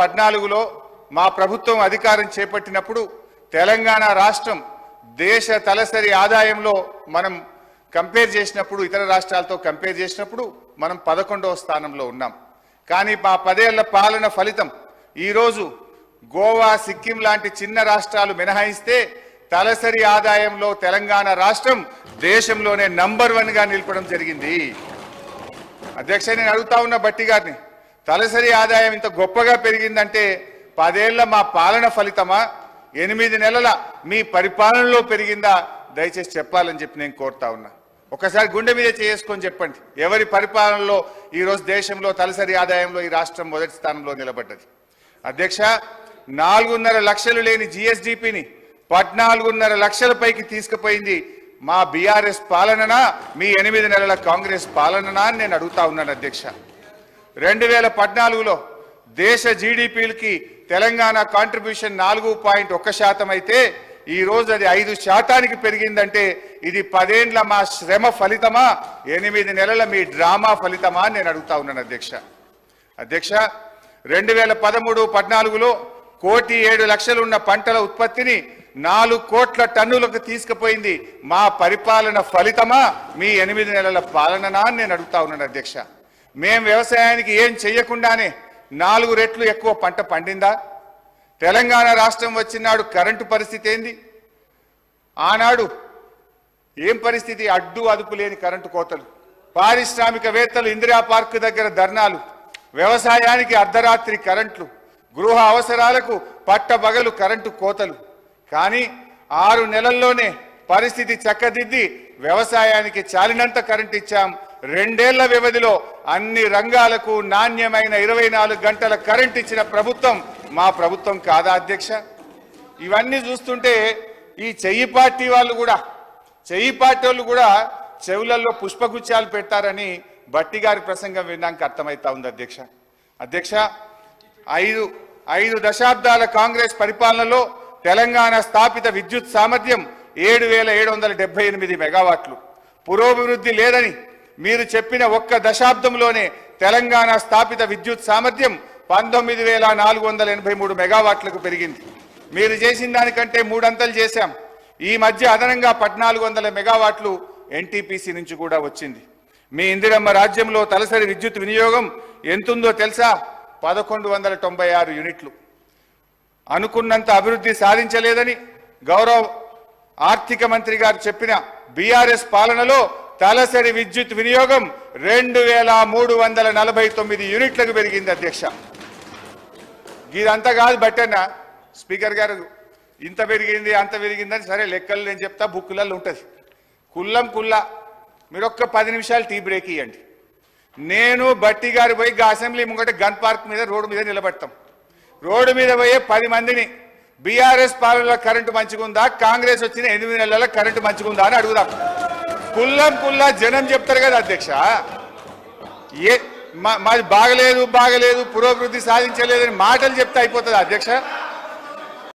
2014లో మా ప్రభుత్వం అధికారం చేపట్టినప్పుడు తెలంగాణ రాష్ట్రం దేశ తలసరి ఆదాయంలో మనం కంపేర్ చేసినప్పుడు ఇతర రాష్ట్రాలతో కంపేర్ చేసినప్పుడు మనం 11వ స్థానంలో ఉన్నాం. కానీ మా 10 ఏళ్ల పాలన ఫలితం ఈరోజు గోవా సిక్కిం లాంటి చిన్న రాష్ట్రాలు మినహాయిస్తే తలసరి ఆదాయంలో తెలంగాణ రాష్ట్రం దేశంలోనే నంబర్ 1గా నిలపడం జరిగింది. అధ్యక్ష, నేను అడుగుతా ఉన్న బట్టి గారిని, తలసరి ఆదాయం ఇంత గొప్పగా పెరిగిందంటే 10 ఏళ్ల మా పాలన ఫలితమా, 8 నెలల మీ పరిపాలనలో పెరిగిందా? దయచేసి చెప్పాలని చెప్పి నేను కోరుతా ఉన్నా. ఒకసారి గుండె మీద చేసుకొని చెప్పండి, ఎవరి పరిపాలనలో ఈరోజు దేశంలో తలసరి ఆదాయంలో ఈ రాష్ట్రం మొదటి స్థానంలో నిలబడ్డది? అధ్యక్ష, 4.5 లక్షలు లేని జిఎస్డిపిని 14.5 లక్షల పైకి తీసుకుపోయింది మా బీఆర్ఎస్ పాలననా, మీ 8 నెలల కాంగ్రెస్ పాలననా అని నేను అడుగుతా ఉన్నాను. అధ్యక్ష, 2014లో దేశ జీడిపికి తెలంగాణ కాంట్రిబ్యూషన్ 4.1% అయితే ఈ రోజు అది 5% పెరిగిందంటే ఇది 10 ఏళ్ల మా శ్రమ ఫలితమా, 8 నెలల మీ డ్రామా ఫలితమా అని నేను అడుగుతా ఉన్నాను. అధ్యక్ష, 2013-14లో 1,07,00,000 ఉన్న పంటల ఉత్పత్తిని 4 కోట్ల టన్నులకు తీసుకుపోయింది మా పరిపాలన ఫలితమా, మీ 8 నెలల పాలననా అని నేను అడుగుతా ఉన్నాను. అధ్యక్ష, మేం వ్యవసాయానికి ఏం చెయ్యకుండానే 4 రెట్లు ఎక్కువ పంట పండిందా? తెలంగాణ రాష్ట్రం వచ్చినాడు కరెంటు పరిస్థితి ఏంది? ఆనాడు ఏం పరిస్థితి? అడ్డు అదుపు లేని కరెంటు కోతలు, పారిశ్రామికవేత్తలు ఇందిరా పార్క్ దగ్గర ధర్నాలు, వ్యవసాయానికి అర్ధరాత్రి కరెంట్లు, గృహ అవసరాలకు పట్టబగలు కరెంటు కోతలు. కానీ 6 నెలల్లోనే పరిస్థితి చక్కదిద్ది వ్యవసాయానికి చాలినంత కరెంట్ ఇచ్చాం. 2 ఏళ్ల వ్యవధిలో అన్ని రంగాలకు నాణ్యమైన 24 గంటల కరెంట్ ఇచ్చిన ప్రభుత్వం మా ప్రభుత్వం కాదా? అధ్యక్ష, ఇవన్నీ చూస్తుంటే ఈ చెయ్యి పార్టీ వాళ్ళు కూడా చెవులలో పుష్పగుచ్చాలు పెట్టారని బట్టి గారి ప్రసంగం విన్నాక అర్థమైతా ఉంది. అధ్యక్ష, 5 దశాబ్దాల కాంగ్రెస్ పరిపాలనలో తెలంగాణ స్థాపిత విద్యుత్ సామర్థ్యం 7,778 మెగావాట్లు. పురోభివృద్ధి లేదని మీరు చెప్పిన ఒక్క దశాబ్దంలోనే తెలంగాణ స్థాపిత విద్యుత్ సామర్థ్యం 19,483 మెగావాట్లకు పెరిగింది. మీరు చేసిన దానికంటే 3 అంతలు చేశాం. ఈ మధ్య అదనంగా 1,400 మెగావాట్లు ఎన్టీపీసీ నుంచి కూడా వచ్చింది. మీ ఇందిరమ్మ రాజ్యంలో తలసరి విద్యుత్ వినియోగం ఎంతుందో తెలుసా? 1,196 యూనిట్లు. అనుకున్నంత అభివృద్ధి సాధించలేదని గౌరవ ఆర్థిక మంత్రి గారు చెప్పిన బీఆర్ఎస్ పాలనలో తలసరి విద్యుత్ వినియోగం 2,349 యూనిట్లకు పెరిగింది. అధ్యక్ష, ఇదంతా కాదు బట్టన్న స్పీకర్ గారు, ఇంత పెరిగింది అంత పెరిగిందని సరే లెక్కలు నేను చెప్తా, బుక్కులలో ఉంటుంది. కుల్లా మీరు ఒక్క 10 నిమిషాలు టీ బ్రేక్ ఇవ్వండి. నేను బట్టి గారు పోయి అసెంబ్లీ ముంగట గన్ పార్క్ మీద రోడ్డు మీద నిలబెడతాం. రోడ్డు మీద పోయే 10 మందిని బీఆర్ఎస్ పాలనలో కరెంటు మంచిగుందా, కాంగ్రెస్ వచ్చిన 8 నెలల కరెంటు మంచిగుందా అని అడుగుదాం. కుల్లా జనం చెప్తారు కదా అధ్యక్ష. మాది బాగలేదు పురోభివృద్ధి సాధించలేదని మాటలు చెప్తే అయిపోతుంది అధ్యక్ష.